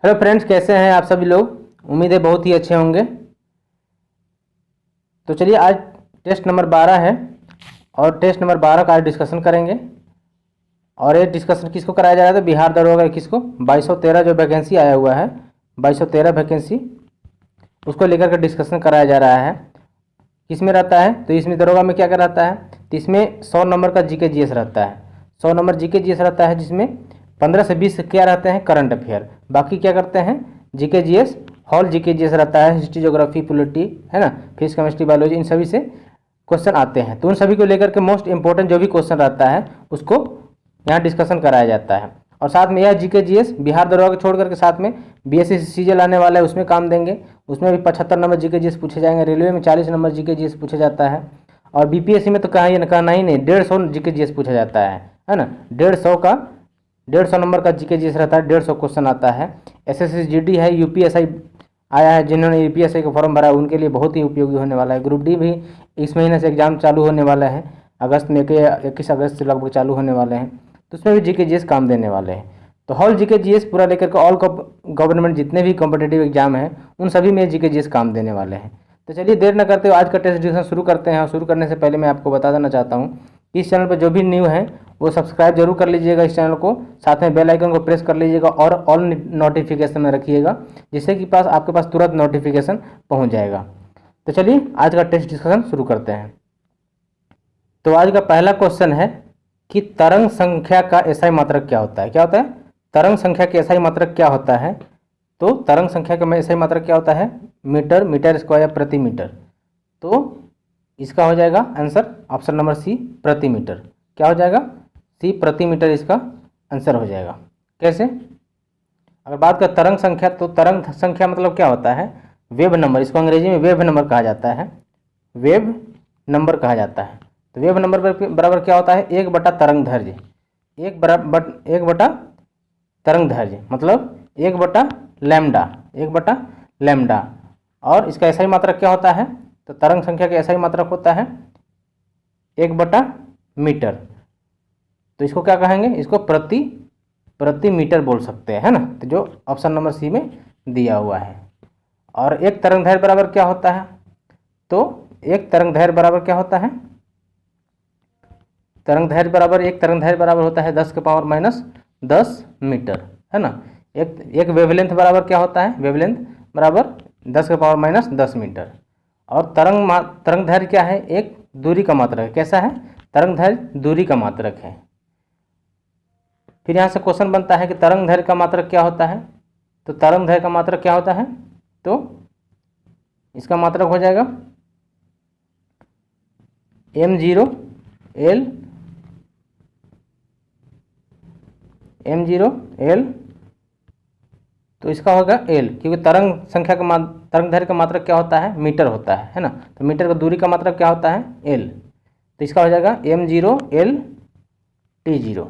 Hello friends, कैसे हैं आप सभी लोग। उम्मीद है बहुत ही अच्छे होंगे। तो चलिए, आज टेस्ट नंबर 12 है और टेस्ट नंबर 12 का आज डिस्कशन करेंगे। और ये डिस्कशन किसको कराया जा रहा है? तो बिहार दरोगा किसको 2213 जो वैकेंसी आया हुआ है, 2213 वैकेंसी, उसको लेकर के डिस्कशन कराया जा रहा है। किस में रहता है? तो इसमें दरोगा में क्या क्या रहता है? तो इसमें 100 नंबर का जीके जीएस रहता है। 100 नंबर जीके जीएस रहता है, जिसमें 15 से 20 क्या रहते हैं? Current affair. बाकी क्या करते हैं? GK GS, hall GK GS रहता है, हिस्ट्री, ज्योग्राफी, पॉलिटी, है ना, फिजिक्स, केमिस्ट्री, बायोलॉजी, इन सभी से क्वेश्चन आते हैं। तो उन सभी को लेकर के मोस्ट इंपॉर्टेंट जो भी क्वेश्चन रहता है उसको यहाँ डिस्कशन कराया जाता है। और साथ में यह जीके जीएस बिहार दरोगा को छोड़ करके साथ में बीएससी सीजीएल आने वाला है, उसमें काम देंगे। उसमें भी 75 नंबर जीके जीएस पूछे जाएंगे। रेलवे में 40 नंबर जीके जीएस पूछा जाता है। और बीपीएससी में तो कहना ही नहीं, 150 जीके जीएस पूछा जाता है ना। 150 नंबर का जीके जीएस रहता है, 150 क्वेश्चन आता है। एसएससी जीडी है, यूपीएसआई आया है, जिन्होंने यूपीएसआई का फॉर्म भरा है उनके लिए बहुत ही उपयोगी होने वाला है। ग्रुप डी भी इस महीने से एग्जाम चालू होने वाला है, अगस्त में 21 अगस्त से लगभग चालू होने वाले हैं। तो उसमें भी जीके जीएस काम देने वाले हैं। तो हॉल जीके जीएस पूरा लेकर के ऑल गवर्नमेंट जितने भी कॉम्पिटेटिव एग्जाम हैं उन सभी में जीके जीएस काम देने वाले हैं। तो चलिए देर न करते हुए आज का टेस्ट डिस्कशन शुरू करते हैं। और शुरू करने से पहले मैं आपको बता देना चाहता हूँ कि इस चैनल पर जो भी न्यू है वो सब्सक्राइब जरूर कर लीजिएगा इस चैनल को, साथ में बेल आइकन को प्रेस कर लीजिएगा और ऑल नोटिफिकेशन में रखिएगा, जिससे कि आपके पास तुरंत नोटिफिकेशन पहुँच जाएगा। तो चलिए आज का टेस्ट डिस्कशन शुरू करते हैं। तो आज का पहला क्वेश्चन है कि तरंग संख्या का एसआई मात्रक क्या होता है? क्या होता है? तरंग संख्या के एसआई मात्रक क्या होता है? तो तरंग संख्या का एसआई मात्रक क्या होता है? मीटर, मीटर स्क्वायर, प्रति मीटर। तो इसका हो जाएगा आंसर ऑप्शन नंबर सी, प्रति मीटर। क्या हो जाएगा? सी, प्रति मीटर इसका आंसर हो जाएगा। कैसे? अगर बात करें तरंग संख्या, तो तरंग संख्या मतलब क्या होता है? Wave number. इसको अंग्रेजी में वेव नंबर कहा जाता है, वेव नंबर कहा जाता है। तो वेव नंबर बराबर क्या होता है? 1 बटा तरंग दैर्घ्य। 1 बटा तरंग दैर्घ्य मतलब 1 बटा लैम्डा। और इसका एसआई मात्रक क्या होता है? तो तरंग संख्या का एसआई मात्रक होता है 1/मीटर। तो इसको क्या कहेंगे? इसको प्रति मीटर बोल सकते हैं, है ना। तो जो ऑप्शन नंबर सी में दिया हुआ है। और एक तरंग दैर्घ्य बराबर क्या होता है? तो एक तरंग दैर्घ्य बराबर क्या होता है? एक तरंग दैर्घ्य बराबर होता है 10⁻10 मीटर, है ना। एक वेवलेंथ बराबर क्या होता है? वेवलेंथ बराबर 10⁻10 मीटर। और तरंग दैर्घ्य क्या है? एक दूरी का मात्रक है। कैसा है? तरंग दैर्घ्य दूरी का मात्रक है। फिर यहाँ से क्वेश्चन बनता है कि तरंग दैर्घ्य का मात्रक क्या होता है? तो तरंग दैर्घ्य का मात्रक क्या होता है? तो इसका मात्रक हो जाएगा m0l। तो इसका होगा l, क्योंकि तरंग दैर्घ्य का मात्रक क्या होता है? मीटर होता है ना। तो मीटर का दूरी का मात्रक क्या होता है? l। तो इसका हो जाएगा m0l/t0,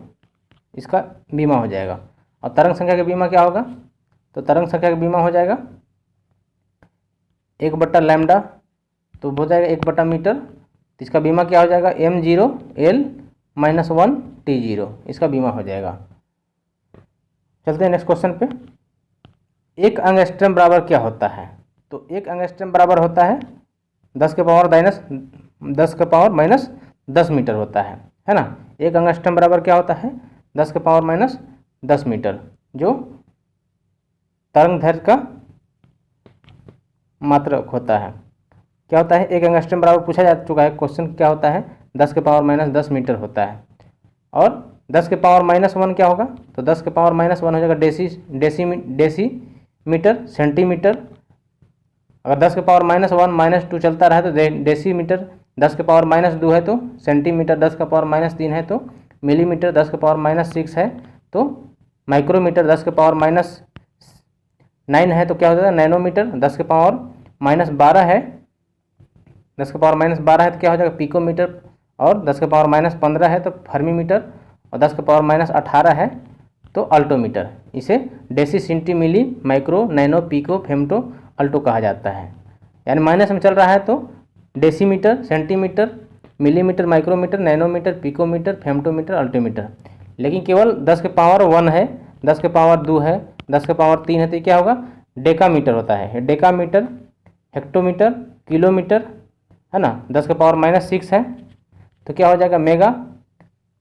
इसका बीमा हो जाएगा। और तरंग संख्या का बीमा क्या होगा? तो तरंग संख्या का बीमा हो जाएगा 1/λ, तो हो जाएगा 1/मीटर। तो इसका बीमा क्या हो जाएगा? m0l-1t0, इसका बीमा हो जाएगा। चलते हैं नेक्स्ट क्वेश्चन पे। एक एंगस्ट्रम बराबर क्या होता है? तो एक एंगस्ट्रम बराबर होता है 10⁻⁻10 मीटर होता है ना। एक एंगस्ट्रम बराबर क्या होता है? 10⁻⁻10 मीटर, जो तरंग दैर्घ्य का मात्रक होता है। क्या होता है? एक एंगस्ट्रम बराबर पूछा जा चुका है क्वेश्चन, क्या होता है? 10⁻⁻10 मीटर होता है। और 10⁻⁻1 क्या होगा? तो 10⁻⁻1 हो जाएगा डेसीमीटर, सेंटीमीटर। अगर 10⁻⁻1 -2 चलता रहा तो डेसीमीटर, 10⁻2 है तो सेंटीमीटर, 10⁻3 है तो मिलीमीटर, 10⁻6 है तो माइक्रोमीटर, 10⁻9 है तो क्या हो जाएगा? नैनोमीटर, 10⁻12 है, 10⁻12 है तो क्या हो जाएगा? पिकोमीटर। और 10⁻15 है तो फर्मीमीटर, और 10⁻18 है तो अल्टोमीटर। इसे deci, centi, milli, micro, nano, pico, femto, atto कहा जाता है। यानी माइनस में चल रहा है तो decimetre, centimetre, millimetre, micrometre, nanometre, picometre, femtometre, attometre. लेकिन केवल 10⁻1 है, 10⁻2 है, 10 के पावर 3 है तो ये क्या होगा, डेकामीटर होता है। डेकामीटर, हेक्टोमीटर, किलोमीटर, है ना। 10 के पावर -6 है तो क्या हो जाएगा, मेगा।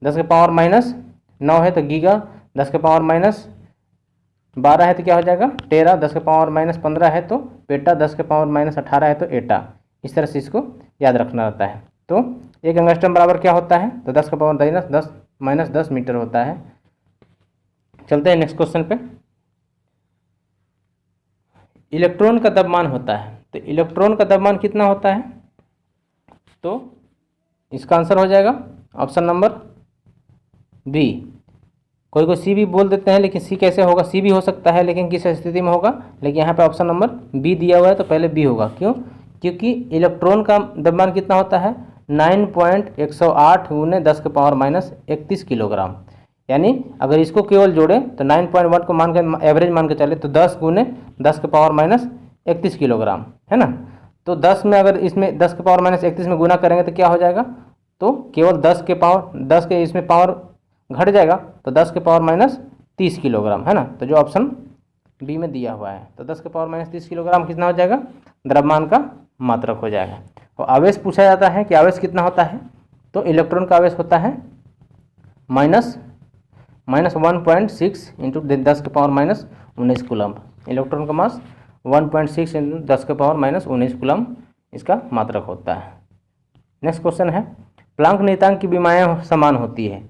10 के पावर -9 है तो गीगा। 10 के पावर -12 है तो क्या हो जाएगा, टेरा। 10 के पावर -15 है तो पेटा। 10 के पावर -18 है तो एटा। इस तरह से इसको याद रखना रहता है। तो एक एंगस्ट्रम बराबर क्या होता है, तो 10 के पावर -10 मीटर होता है। चलते हैं नेक्स्ट क्वेश्चन पे। इलेक्ट्रॉन का द्रव्यमान होता है, तो इलेक्ट्रॉन का द्रव्यमान कितना होता है, तो इसका आंसर हो जाएगा ऑप्शन नंबर बी। कोई कोई सी भी बोल देते हैं, लेकिन सी कैसे होगा, सी भी हो सकता है लेकिन किस स्थिति में होगा, लेकिन यहाँ पे ऑप्शन नंबर बी दिया हुआ है तो पहले बी होगा। क्यों, क्योंकि इलेक्ट्रॉन का द्रव्यमान कितना होता है, 9.108 × 10 के पावर -31 किलोग्राम। यानी अगर इसको केवल जोड़े तो 9.1 को मान के एवरेज मान के चले तो 10 × 10 के पावर -31 किलोग्राम, है ना। तो 10 में अगर इसमें 10 के पावर -31 में गुना करेंगे तो क्या हो जाएगा, तो केवल 10 के इसमें पावर घट जाएगा तो 10 के पावर -30 किलोग्राम, है ना। तो जो ऑप्शन बी में दिया हुआ है, तो 10 के पावर -30 किलोग्राम कितना हो जाएगा, द्रव्यमान का मात्रक हो जाएगा। और आवेश पूछा जाता है कि आवेश कितना होता है, तो इलेक्ट्रॉन का आवेश होता है -1.6 इंटू 10 के पावर -19 कूलम। इलेक्ट्रॉन का मास 1.6 इंटू 10 के पावर -19 कूलम इसका मात्रक होता है। नेक्स्ट क्वेश्चन है, प्लांक नियतांक की विमाएँ समान होती है,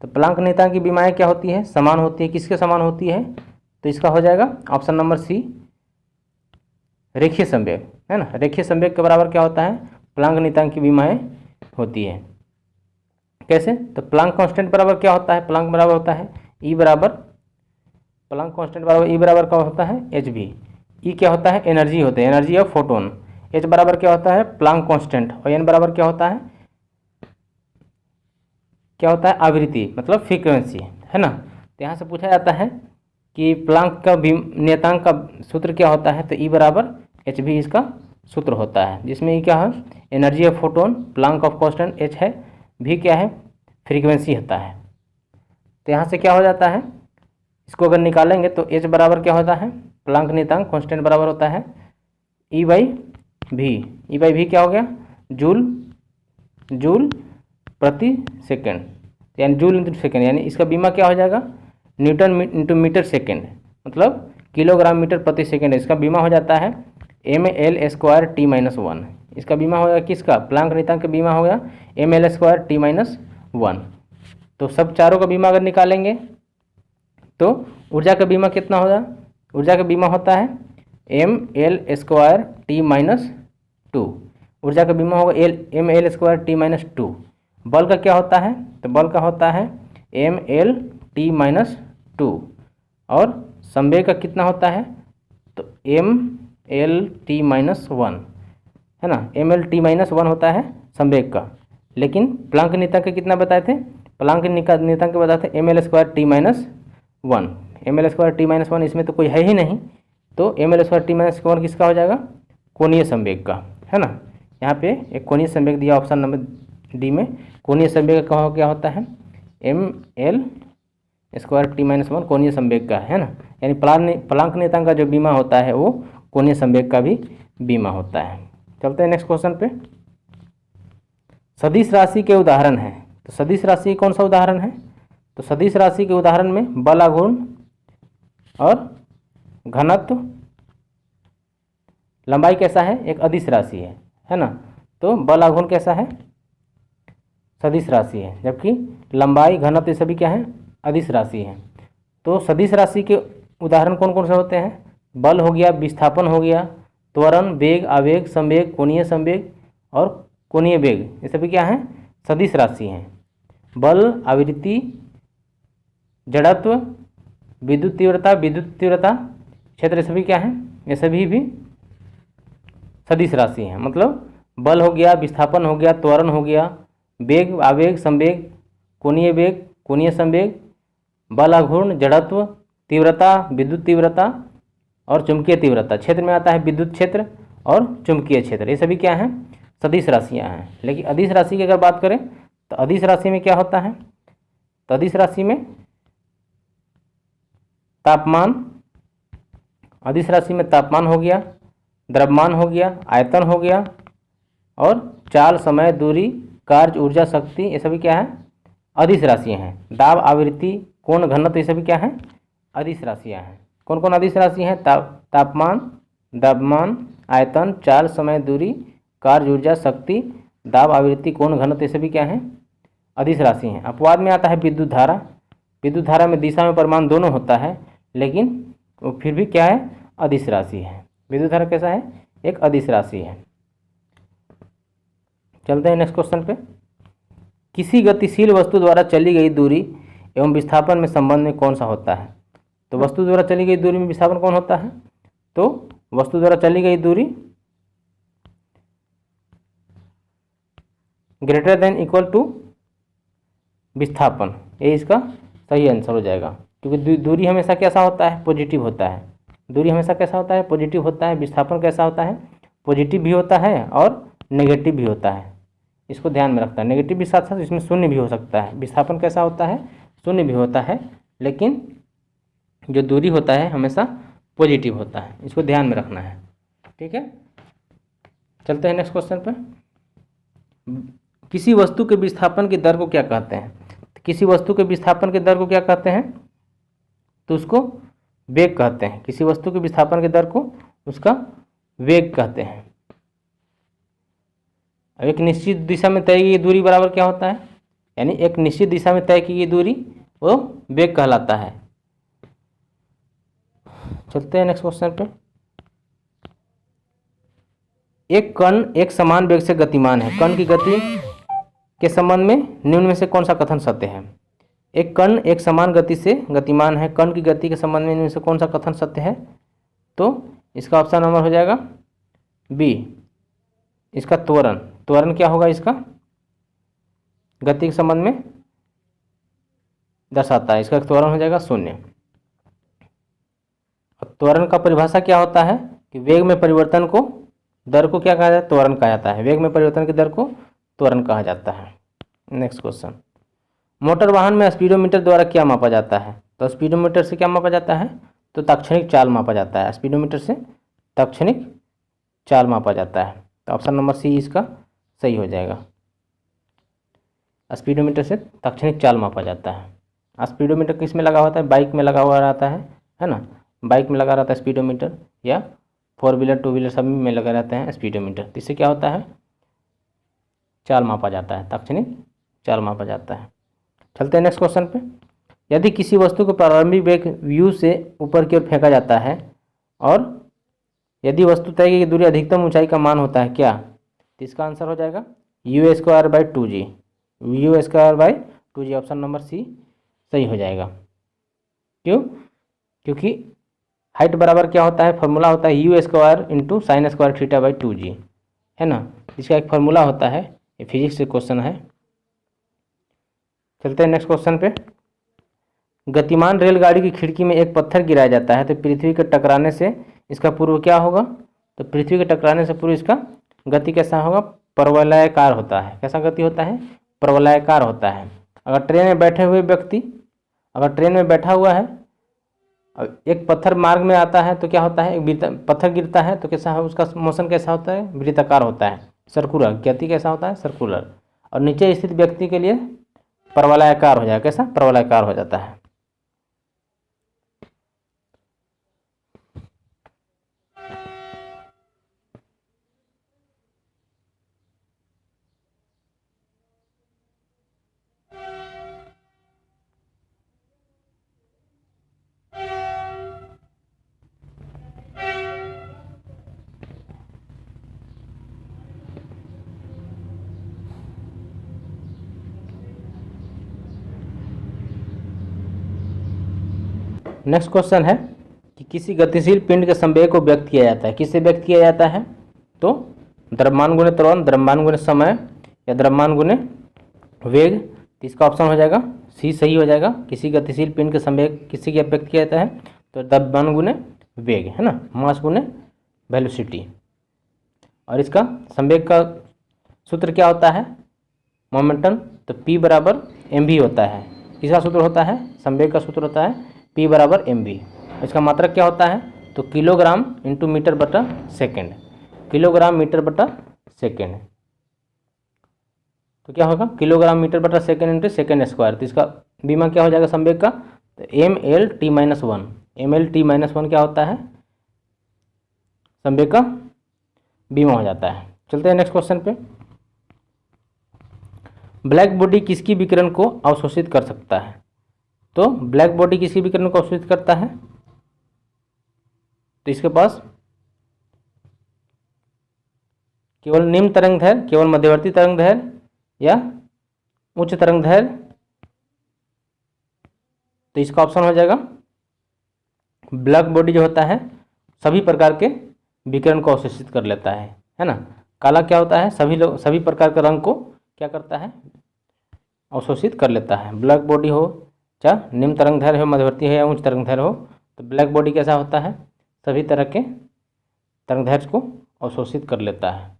तो प्लांक नियतांक की विमाएँ क्या होती है, समान होती है। किसके समान होती है, तो इसका हो जाएगा ऑप्शन नंबर सी, रेखीय संवेग, है ना। रेखीय संवेग के बराबर क्या होता है, प्लांक नियतांक की विमाएँ होती है। कैसे, तो प्लांक कांस्टेंट बराबर क्या होता है, प्लांक बराबर होता है ई बराबर, प्लांक कांस्टेंट बराबर ई बराबर क्या होता है, एच बी। ई क्या होता है, एनर्जी होता है, एनर्जी ऑफ फोटोन। एच बराबर क्या होता है, प्लांक कांस्टेंट। और एन बराबर क्या होता है, आवृत्ति, मतलब फ्रीक्वेंसी, है ना। तो यहाँ से पूछा जाता है कि प्लांक का नियतांक का सूत्र क्या होता है, तो ई बराबर एच बी इसका सूत्र होता है, जिसमें ई क्या है, energy of photon, Planck of constant H है, भी क्या है, फ्रीक्वेंसी होता है। तो यहाँ से क्या हो जाता है, इसको अगर निकालेंगे तो एच बराबर क्या होता है, प्लांक नियतांक कांस्टेंट बराबर होता है ई बाई भी। ई बाई भी क्या हो गया, जूल प्रति सेकेंड, यानी जूल इंटू सेकेंड, यानी इसका बीमा क्या हो जाएगा, न्यूटन इंटू मीटर सेकेंड, मतलब किलोग्राम मीटर प्रति सेकेंड। इसका बीमा हो जाता है ml² T-1। इसका बीमा हो गया किसका, प्लांक नियतांक का बीमा हो गया ml² T-1। तो सब चारों का बीमा अगर निकालेंगे तो ऊर्जा का बीमा कितना होगा, ऊर्जा का बीमा होता है ml² T-2। ऊर्जा का बीमा होगा ml² T-2। बल का क्या होता है, तो बल का होता है ml/T-2। और संवेग का कितना होता है, तो ml/T-1, है ना। ml/T-1 होता है संवेग का। लेकिन प्लांक नियतांक का कितना बताए थे, प्लांक नियतांक बताए थे ml² T-1। ml² T-1 इसमें तो कोई है ही नहीं, तो ml² T-1 किसका हो जाएगा, कोणीय संवेग का, है ना। यहाँ पे एक कोणीय संवेग दिया ऑप्शन नंबर डी में। कोणीय संवेग का क्या होता है, ml² T-1 कोणीय संवेग का, है ना। यानी प्लांक नियतांक का जो बीमा होता है वो कोणीय संवेग का भी बीमा होता है। चलते हैं नेक्स्ट क्वेश्चन पे। सदिश राशि के उदाहरण हैं, तो सदिश राशि कौन सा उदाहरण है, तो सदिश राशि के उदाहरण में बल आघूर्ण और घनत्व, लंबाई कैसा है, एक अदिश राशि है ना। तो बल आघूर्ण कैसा है, सदिश राशि है, जबकि लंबाई घनत्व सभी क्या है, अदिश राशि है। तो सदिश राशि के उदाहरण कौन कौन से होते हैं, बल हो गया, विस्थापन हो गया, त्वरण, वेग, आवेग, संवेग, कोणीय संवेग और कोणीय वेग, ये सभी क्या हैं, सदिश राशि हैं। बल, आवृत्ति, जड़त्व, विद्युत तीव्रता, क्षेत्र, ये सभी क्या हैं, ये सभी भी सदिश राशि हैं। मतलब बल हो गया, विस्थापन हो गया, त्वरण हो गया, वेग, आवेग, संवेग, कोणीय वेग, कोणीय संवेग, बल आघूर्ण, जड़त्व, तीव्रता, विद्युत तीव्रता और चुंबकीय तीव्रता। क्षेत्र में आता है विद्युत क्षेत्र और चुंबकीय क्षेत्र, ये सभी क्या हैं, सदिश राशियां हैं। लेकिन अदिश राशि की अगर बात करें तो अदिश राशि में क्या होता है, तो अदिश राशि में तापमान, अदिश राशि में तापमान हो गया, द्रव्यमान हो गया, आयतन हो गया और चाल, समय, दूरी, कार्य, ऊर्जा, शक्ति, ये सभी क्या है? अदिश राशियाँ हैं। दाब, आवृत्ति, कोण, घनत्व, ये सभी क्या हैं? अदिश राशियाँ हैं। कौन कौन अदिश राशि हैं? तापमान, द्रव्यमान, आयतन, चाल, समय, दूरी, कार्य, ऊर्जा, शक्ति, दाब, आवृत्ति, कोण, घनत्व, ये सभी क्या हैं? अदिश राशि हैं। अपवाद में आता है विद्युत धारा। विद्युत धारा में दिशा में परिमाण दोनों होता है, लेकिन वो फिर भी क्या है? अदिश राशि है। विद्युत धारा कैसा है? एक अदिश राशि है। चलते हैं नेक्स्ट क्वेश्चन पे। किसी गतिशील वस्तु द्वारा चली गई दूरी एवं विस्थापन में संबंध में कौन सा होता है? तो वस्तु द्वारा चली गई दूरी में विस्थापन कौन होता है? तो वस्तु द्वारा चली गई दूरी ग्रेटर देन इक्वल टू विस्थापन, ये इसका सही आंसर हो जाएगा। क्योंकि दूरी हमेशा कैसा होता है? पॉजिटिव होता है। दूरी हमेशा कैसा होता है? पॉजिटिव होता है। विस्थापन कैसा होता है? पॉजिटिव भी होता है और नेगेटिव भी होता है। इसको ध्यान में रखता है। नेगेटिव भी साथ साथ इसमें शून्य भी हो सकता है। विस्थापन कैसा होता है? शून्य भी होता है, लेकिन जो दूरी होता है हमेशा पॉजिटिव होता है। इसको ध्यान में रखना है, ठीक है। चलते हैं नेक्स्ट क्वेश्चन पर। किसी वस्तु के विस्थापन की दर को क्या कहते हैं? किसी वस्तु के विस्थापन की दर को क्या कहते हैं? तो उसको वेग कहते हैं। किसी वस्तु के विस्थापन की दर को उसका वेग कहते हैं। एक निश्चित दिशा में तय की गई दूरी बराबर क्या होता है? यानी एक निश्चित दिशा में तय की गई दूरी वो वेग कहलाता है। चलते हैं नेक्स्ट क्वेश्चन पे। एक कण एक समान वेग से गतिमान है। कण की गति के संबंध में निम्न में से कौन सा कथन सत्य है? एक कण एक समान गति से गतिमान है। कण की गति के संबंध में निम्न में से कौन सा कथन सत्य है? तो इसका ऑप्शन नंबर हो जाएगा बी, इसका त्वरण। त्वरण क्या होगा? इसका गति के संबंध में दर्शाता है। इसका त्वरण हो जाएगा 0। और त्वरण का परिभाषा क्या होता है? कि वेग में परिवर्तन को, दर को क्या कहा जाता है? त्वरण कहा जाता है। वेग में परिवर्तन की दर को त्वरण कहा जाता है। Next question. मोटर वाहन में स्पीडोमीटर द्वारा क्या मापा जाता है? तो स्पीडोमीटर से क्या मापा जाता है? तो ताक्षणिक चाल मापा जाता है। स्पीडोमीटर से ताक्षणिक चाल मापा जाता है। तो ऑप्शन नंबर सी इसका सही हो जाएगा। स्पीडोमीटर से ताक्षणिक चाल मापा जाता है। स्पीडोमीटर किस में लगा होता है? बाइक में लगा हुआ रहता है ना। बाइक में लगा रहता है स्पीडोमीटर, या 4 व्हीलर 2 व्हीलर सभी में लगा रहते हैं स्पीडोमीटर। तो इससे क्या होता है? चाल मापा जाता है, ताक्षणिक चाल मापा जाता है। चलते हैं नेक्स्ट क्वेश्चन पे। यदि किसी वस्तु को प्रारंभिक वेग u से ऊपर की ओर फेंका जाता है और यदि वस्तु तय की दूरी अधिकतम ऊंचाई का मान होता है क्या? तो इसका आंसर हो जाएगा u²/2g। u²/2g, option number C सही हो जाएगा। क्यों? क्योंकि हाइट बराबर क्या होता है? फॉर्मूला होता है u² × sin² θ/2g, है ना। इसका एक फार्मूला होता है। ये फिजिक्स से क्वेश्चन है। चलते हैं नेक्स्ट क्वेश्चन पे। गतिमान रेलगाड़ी की खिड़की में एक पत्थर गिराया जाता है तो पृथ्वी के टकराने से इसका पूर्व क्या होगा? तो पृथ्वी के टकराने से पूर्व इसका गति कैसा होगा? परवलयाकार होता है। कैसा गति होता है? परवलयाकार होता है। अगर ट्रेन में बैठे हुए व्यक्ति, अगर ट्रेन में बैठा हुआ है, एक पत्थर मार्ग में आता है तो क्या होता है? एक पत्थर गिरता है तो कैसा है? उसका मोशन कैसा होता है? वृत्ताकार होता है, सर्कुलर। गति कैसा होता है? सर्कुलर। और नीचे स्थित व्यक्ति के लिए परवलयाकार हो जाएगा। कैसा? परवलयाकार हो जाता है। नेक्स्ट क्वेश्चन है कि किसी गतिशील पिंड के संवेग को व्यक्त किया जाता है। किससे व्यक्त किया जाता है? तो द्रव्यमान गुणे त्वरण, द्रव्यमान गुणे समय, या द्रव्यमान गुणे वेग। तो इसका ऑप्शन हो जाएगा सी सही हो जाएगा। किसी गतिशील पिंड के संवेग किसी के व्यक्त किया जाता है तो द्रव्यमान गुणे वेग, है ना, मास गुणे वेलोसिटी। और इसका संवेग का सूत्र क्या होता है? मोमेंटम। तो P = mv होता है। किसका सूत्र होता है? संवेग का सूत्र होता है P = mv। इसका मात्रक क्या होता है? तो किलोग्राम इंटू मीटर बटा सेकेंड, किलोग्राम मीटर बटा सेकेंड, तो क्या होगा किलोग्राम मीटर बटा सेकेंड इंटू सेकेंड स्क्वायर। तो इसका बीमा क्या हो जाएगा संवेग का, तो mL/t-1, mL/t-1 क्या होता है, संवेग का बीमा हो जाता है। चलते हैं नेक्स्ट क्वेश्चन पे। ब्लैक बॉडी किसकी विकिरण को अवशोषित कर सकता है, तो ब्लैक बॉडी किसकी विकिरण को अवशोषित करता है, तो इसके पास केवल निम्न तरंग दैर्घ्य, केवल मध्यवर्ती तरंग दैर्घ्य या उच्च तरंग दैर्घ्य, तो इसका ऑप्शन हो जाएगा ब्लैक बॉडी जो होता है सभी प्रकार के विकिरण को अवशोषित कर लेता है ना। काला क्या होता है, सभी प्रकार के रंग को क्या करता है, अवशोषित कर लेता है। ब्लैक बॉडी हो चाहे निम्न तरंग दैर्घ्य हो, मध्यवर्ती है या उच्च तरंग दैर्घ्य हो, तो ब्लैक बॉडी कैसा होता है, सभी तरह के तरंग दैर्घ्य को अवशोषित कर लेता है।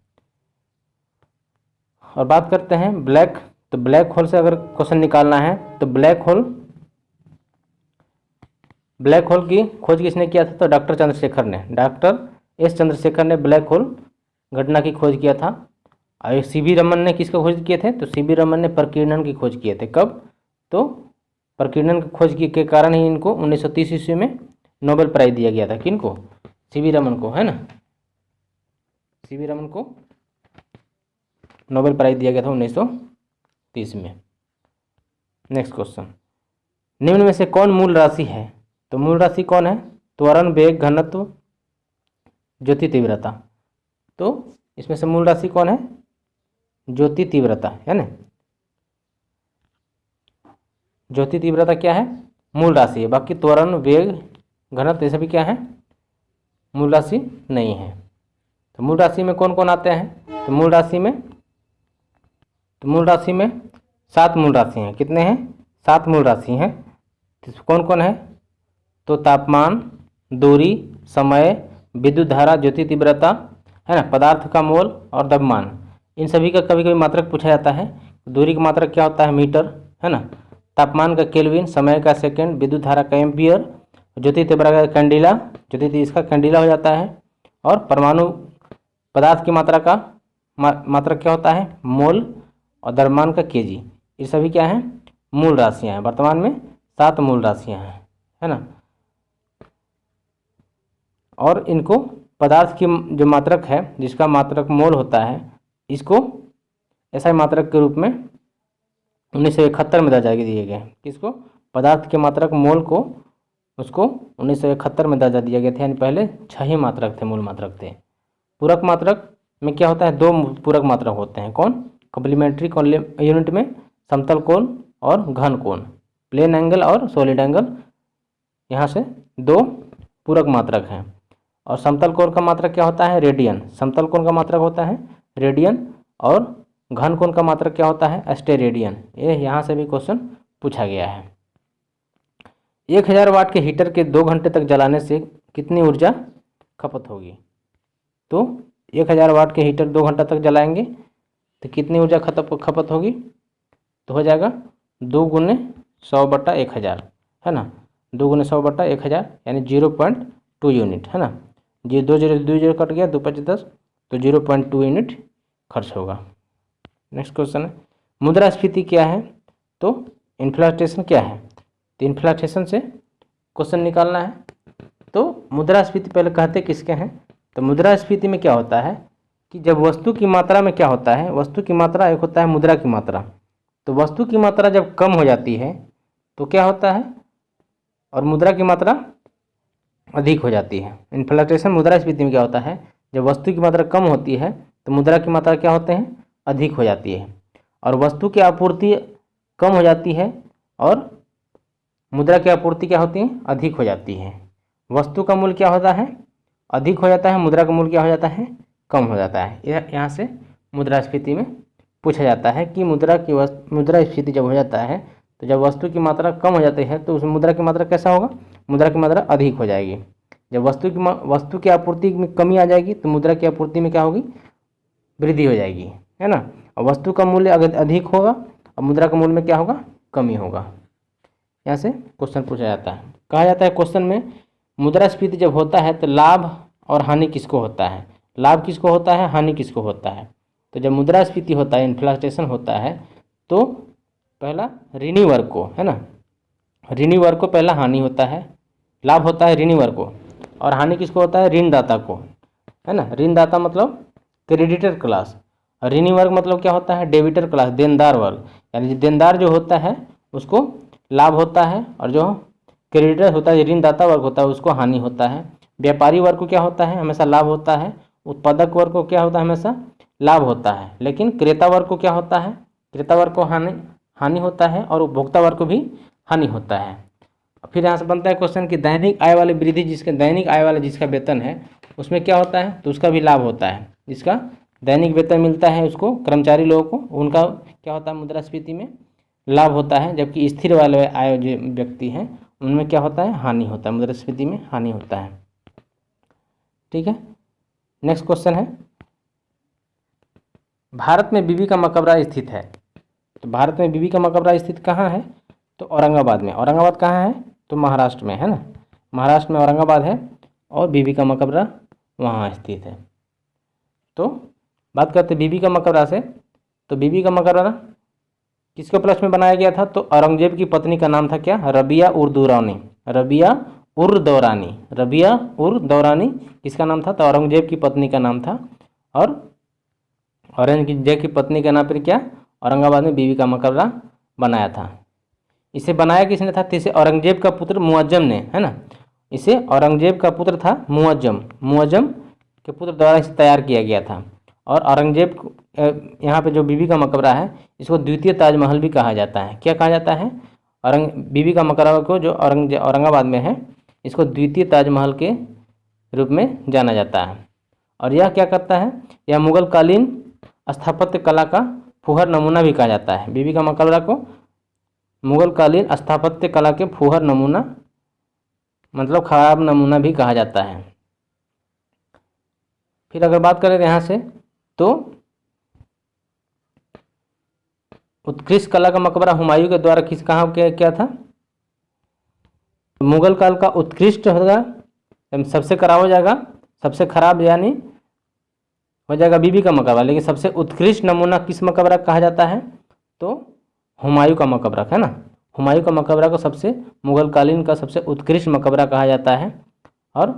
और बात करते हैं ब्लैक, तो ब्लैक होल से अगर क्वेश्चन निकालना है तो ब्लैक होल की खोज किसने किया था, तो डॉक्टर एस चंद्रशेखर ने ब्लैक होल घटना की खोज किया था। और सीवी रमन ने किसका खोज किए थे, तो सीवी रमन ने प्रकीर्णन की खोज किए थे। कब, तो प्रकीर्णन की खोज के कारण ही इनको 1930 ईस्वी में नोबेल प्राइज दिया गया था। किनको, सीवी रमन को, है ना, सीवी रमन को नोबेल प्राइज दिया गया था 1930 में। नेक्स्ट क्वेश्चन, निम्न में से कौन मूल राशि है, तो मूल राशि कौन है, त्वरण, वेग, घनत्व, ज्योति तीव्रता। तो इसमें से मूल राशि कौन है, ज्योति तीव्रता, है ना। ज्योति तीव्रता क्या है, मूल राशि है। बाकी त्वरण, वेग, घनत्व ये सभी क्या है, मूल राशि नहीं है। तो मूल राशि में कौन कौन आते हैं, तो मूल राशि में 7 मूल राशि हैं। कितने हैं, 7 मूल राशि हैं। तो कौन कौन है, तो तापमान, दूरी, समय, विद्युत धारा, ज्योति तीव्रता, है ना, पदार्थ का मोल और द्रव्यमान। इन सभी का कभी कभी मात्रक पूछा जाता है। दूरी का मात्रक क्या होता है, मीटर, है ना। तापमान का केल्विन, समय का सेकंड, विद्युत धारा का एम्पियर, ज्योति तीव्रता का कैंडिला, इसका कैंडिला हो जाता है। और परमाणु पदार्थ की मात्रा का मात्रक क्या होता है, मोल, और द्रव्यमान का केजी। ये सभी क्या हैं, मूल राशियां हैं। वर्तमान में 7 मूल राशियां हैं, है ना। और इनको पदार्थ की जो मात्रक है, जिसका मात्रक मोल होता है, इसको ऐसा मात्रक के रूप में 1971 में दर्जा दिए गए। किसको, पदार्थ के मात्रक मोल को, उसको 1971 में दर्जा दिया गया था। यानी पहले 6 ही मात्रक थे, मूल मात्रक थे। पूरक मात्रक में क्या होता है, 2 पूरक मात्रक होते हैं। कौन, कॉम्प्लीमेंट्री यूनिट में समतल कोण और घन कोण, प्लेन एंगल और सॉलिड एंगल, यहाँ से 2 पूरक मात्रक हैं। और समतल कोण का मात्रक क्या होता है, रेडियन। समतल कोण का मात्रक होता है रेडियन, और घन कोण का मात्रक क्या होता है, स्टेरेडियन। ये यहाँ से भी क्वेश्चन पूछा गया है। 1000 वाट के हीटर के 2 घंटे तक जलाने से कितनी ऊर्जा खपत होगी, तो 1000 वाट के हीटर 2 घंटा तक जलाएंगे तो कितनी ऊर्जा खपत होगी, तो हो जाएगा 2 × 100/1000, है ना। 2 × 100/1000 यानी 0.2 यूनिट, है ना। ये 2 0 कट गया, 2 5 10, तो 0.2 यूनिट खर्च होगा। नेक्स्ट क्वेश्चन है, मुद्रास्फीति क्या है, तो इन्फ्लेशन क्या है। तो इन्फ्लेशन से क्वेश्चन निकालना है। तो मुद्रास्फीति पहले कहते किसके हैं, तो मुद्रास्फीति में क्या होता है कि जब वस्तु की मात्रा में क्या होता है, वस्तु की मात्रा एक होता है मुद्रा की मात्रा। तो वस्तु की मात्रा जब कम हो जाती है तो क्या होता है, और मुद्रा की मात्रा अधिक हो जाती है। इन्फ्लेशन मुद्रास्फीति में क्या होता है, जब वस्तु की मात्रा कम होती है तो मुद्रा की मात्रा क्या होते हैं, अधिक हो जाती है। और वस्तु की आपूर्ति कम हो जाती है और मुद्रा की आपूर्ति क्या होती है, अधिक हो जाती है। वस्तु का मूल्य क्या होता है, अधिक हो जाता है, मुद्रा का मूल्य क्या हो जाता है, कम हो जाता है। यहाँ से मुद्रास्फीति में पूछा जाता है कि मुद्रास्फीति जब हो जाता है तो जब वस्तु की मात्रा कम हो जाती है तो उस मुद्रा की मात्रा कैसा होगा, मुद्रा की मात्रा अधिक हो जाएगी। जब वस्तु की आपूर्ति में कमी आ जाएगी तो मुद्रा की आपूर्ति में क्या होगी, वृद्धि हो जाएगी, है ना। और वस्तु का मूल्य अगर अधिक होगा और मुद्रा का मूल्य में क्या होगा, कमी होगा। यहाँ से क्वेश्चन पूछा जाता है। कहा जाता है क्वेश्चन में मुद्रास्फीति जब होता है तो लाभ और हानि किसको होता है, लाभ किसको होता है, हानि किसको होता है। तो जब मुद्रास्फीति होता है, इन्फ्लेशन होता है, तो पहला ऋणी वर्ग को, है ना, ऋणी वर्ग को पहला हानि होता है, लाभ होता है ऋणी वर्ग को, और हानि किसको होता है, ऋणदाता को, है ना। ऋणदाता मतलब क्रेडिटर क्लास, और ऋणी वर्ग मतलब क्या होता है, डेबिटर क्लास, देनदार वर्ग। यानी देनदार जो होता है उसको लाभ होता है, और जो क्रेडिटर होता है, ऋणदाता वर्ग होता है, उसको हानि होता है। व्यापारी वर्ग को क्या होता है, हमेशा लाभ होता है। उत्पादक वर्ग को क्या होता है, हमेशा लाभ होता है। लेकिन क्रेता वर्ग को क्या होता है, क्रेता वर्ग को हानि होता है, और उपभोक्ता वर्ग को भी हानि होता है। फिर यहाँ से बनता है क्वेश्चन कि दैनिक आय वाले वृद्धि, जिसके दैनिक आय वाले जिसका वेतन है उसमें क्या होता है, तो उसका भी लाभ होता है। जिसका दैनिक वेतन मिलता है उसको, कर्मचारी लोगों को, उनका क्या होता है, मुद्रास्फीति में लाभ होता है। जबकि स्थिर वाले आय जो व्यक्ति हैं उनमें क्या होता है, हानि होता है, मुद्रास्फीति में हानि होता है। ठीक है, नेक्स्ट क्वेश्चन है, भारत में बीबी का मकबरा स्थित है। तो भारत में बीबी का मकबरा स्थित कहाँ है, तो औरंगाबाद में। औरंगाबाद कहाँ है, तो महाराष्ट्र में, है ना। महाराष्ट्र में औरंगाबाद है, और बीबी का मकबरा वहाँ स्थित है। तो बात करते बीबी का मकबरा से। तो बीबी का मकबरा किसके उपलक्ष्य में बनाया गया था, तो औरंगजेब की पत्नी का नाम था क्या, रबिया उर दौरानी। रबिया उर दौरानी, रबिया उर दौरानी किसका नाम था, तो औरंगजेब की पत्नी का नाम था। और औरंगजेब की पत्नी के नाम पर क्या, औरंगाबाद में बीबी का मकबरा बनाया था। इसे बनाया किसने था, तो इसे औरंगजेब का पुत्र मुअज्जम ने, है ना। इसे औरंगजेब का पुत्र था मुअज्जम, मुअज्जम के पुत्र द्वारा इसे तैयार किया गया था। और औरंगजेब यहाँ पे जो बीबी का मकबरा है इसको द्वितीय ताजमहल भी कहा जाता है। क्या कहा जाता है, बीबी का मकबरा को जो औरंगाबाद में है इसको द्वितीय ताजमहल के रूप में जाना जाता है। और यह क्या करता है, यह मुगल कालीन स्थापत्य कला का फुहर नमूना भी कहा जाता है। बीबी का मकबरा को मुगल कालीन स्थापत्य कला के फुहर नमूना मतलब खराब नमूना भी कहा जाता है। फिर अगर बात करें यहाँ से, तो उत्कृष्ट कला का मकबरा हुमायूं के द्वारा कहाँ क्या था, मुगल काल का उत्कृष्ट होगा, सबसे खराब हो जाएगा, सबसे खराब यानी हो जाएगा बीबी का मकबरा। लेकिन सबसे उत्कृष्ट नमूना किस मकबरा कहा जाता है, तो हुमायूं का मकबरा, है ना। हुमायूं का मकबरा को सबसे मुगल कालीन का सबसे उत्कृष्ट मकबरा कहा जाता है। और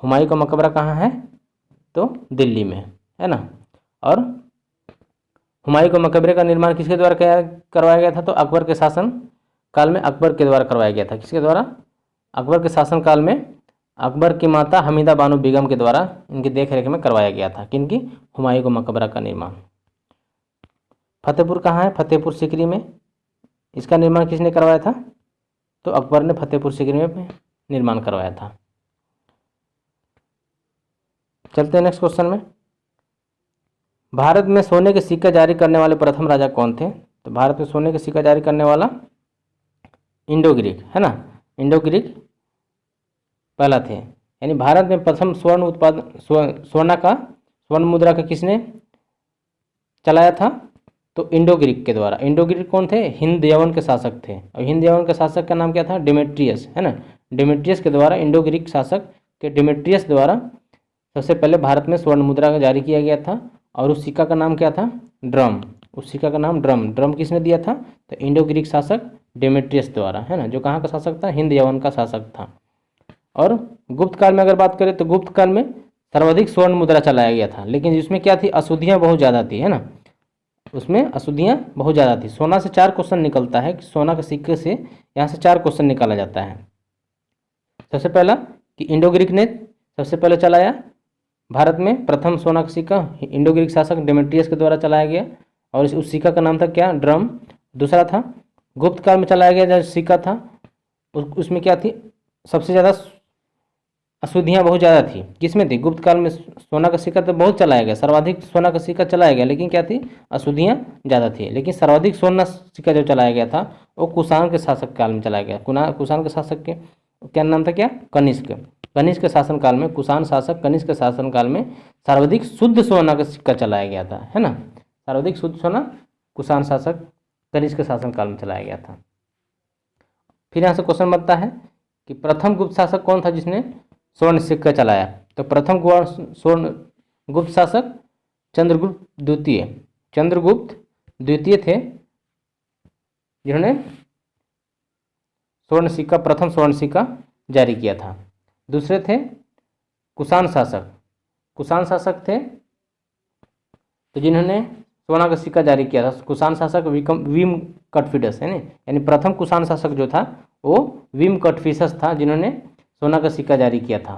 हुमायूं का मकबरा कहाँ है, तो दिल्ली में, है ना। और हुमायूं के मकबरे का निर्माण किसके द्वारा करवाया गया था, तो अकबर के शासन काल में अकबर के द्वारा करवाया गया था। किसके द्वारा, अकबर के शासन काल में अकबर की माता हमीदा बानो बेगम के द्वारा इनकी देखरेख में करवाया गया था। किनकी, हुमायूं का मकबरा का निर्माण। फतेहपुर कहाँ है, फतेहपुर सीकरी में। इसका निर्माण किसने करवाया था, तो अकबर ने फतेहपुर सीकरी में निर्माण करवाया था। चलते हैं नेक्स्ट क्वेश्चन में, भारत में सोने के सिक्का जारी करने वाले प्रथम राजा कौन थे। तो भारत में सोने के सिक्का जारी करने वाला इंडो ग्रीक, है ना, इंडो ग्रीक पहला थे। यानी भारत में प्रथम स्वर्ण उत्पादन स्वर्ण मुद्रा का किसने चलाया था, तो इंडो ग्रीक के द्वारा। इंडो ग्रीक कौन थे, हिंद यवन के शासक थे। और हिंद यवन के शासक का नाम क्या था, डेमेट्रियस, है ना। डेमेट्रियस के द्वारा, इंडो ग्रीक शासक के डेमेट्रियस द्वारा सबसे पहले भारत में स्वर्ण मुद्रा का जारी किया गया था। और उस सिक्का का नाम क्या था, ड्रम। उस सिक्का का नाम ड्रम। ड्रम किसने दिया था, तो इंडो ग्रीक शासक डेमेट्रियस द्वारा, है ना, जो कहाँ का शासक था, हिंद यवन का शासक था। और गुप्त काल में अगर बात करें तो गुप्त काल में सर्वाधिक स्वर्ण मुद्रा चलाया गया था, लेकिन जिसमें क्या थी, अशुद्धियाँ बहुत ज़्यादा थी, है ना। उसमें अशुद्धियाँ बहुत ज़्यादा थी। सोना से 4 क्वेश्चन निकलता है, कि सोना के सिक्के से यहाँ से 4 क्वेश्चन निकाला जाता है। सबसे पहला कि इंडो ग्रीक ने सबसे पहले चलाया भारत में प्रथम सोना का सिक्का, इंडो ग्रीक शासक डेमेट्रियस के द्वारा चलाया गया। और उस सिक्का का नाम था क्या, ड्रम। दूसरा था गुप्त काल में चलाया गया जो सिक्का था उसमें क्या थी, सबसे ज़्यादा अशुद्धियाँ बहुत ज़्यादा थी। किसमें थी, गुप्त काल में सोना का सिक्का तो बहुत चलाया गया, सर्वाधिक सोना का सिक्का चलाया गया, लेकिन क्या थी, अशुद्धियाँ ज़्यादा थी। लेकिन सर्वाधिक सोना सिक्का जो चलाया गया था वो कुषाण के शासक काल में चलाया गया। कुषाण के शासक के क्या नाम था, क्या, कनिष्क। कनिष्क के शासन काल में, कुषाण शासक कनिष्क के शासन काल में सर्वाधिक शुद्ध सोना का सिक्का चलाया गया था, है ना। सर्वाधिक शुद्ध सोना कुषाण शासक कनिष्क के शासन काल में चलाया गया था। फिर यहाँ से क्वेश्चन बनता है कि प्रथम गुप्त शासक कौन था जिसने स्वर्ण सिक्का चलाया। तो प्रथम स्वर्ण गुप्त शासक चंद्रगुप्त द्वितीय। चंद्रगुप्त द्वितीय थे जिन्होंने प्रथम स्वर्ण सिक्का जारी किया था। दूसरे थे कुषाण शासक। कुषाण शासक थे तो जिन्होंने सोना का सिक्का जारी किया था। कुषाण शासक विम कटफिडस है ना, यानी प्रथम कुषाण शासक जो था वो विम कटफिसस था जिन्होंने सोना का सिक्का जारी किया था।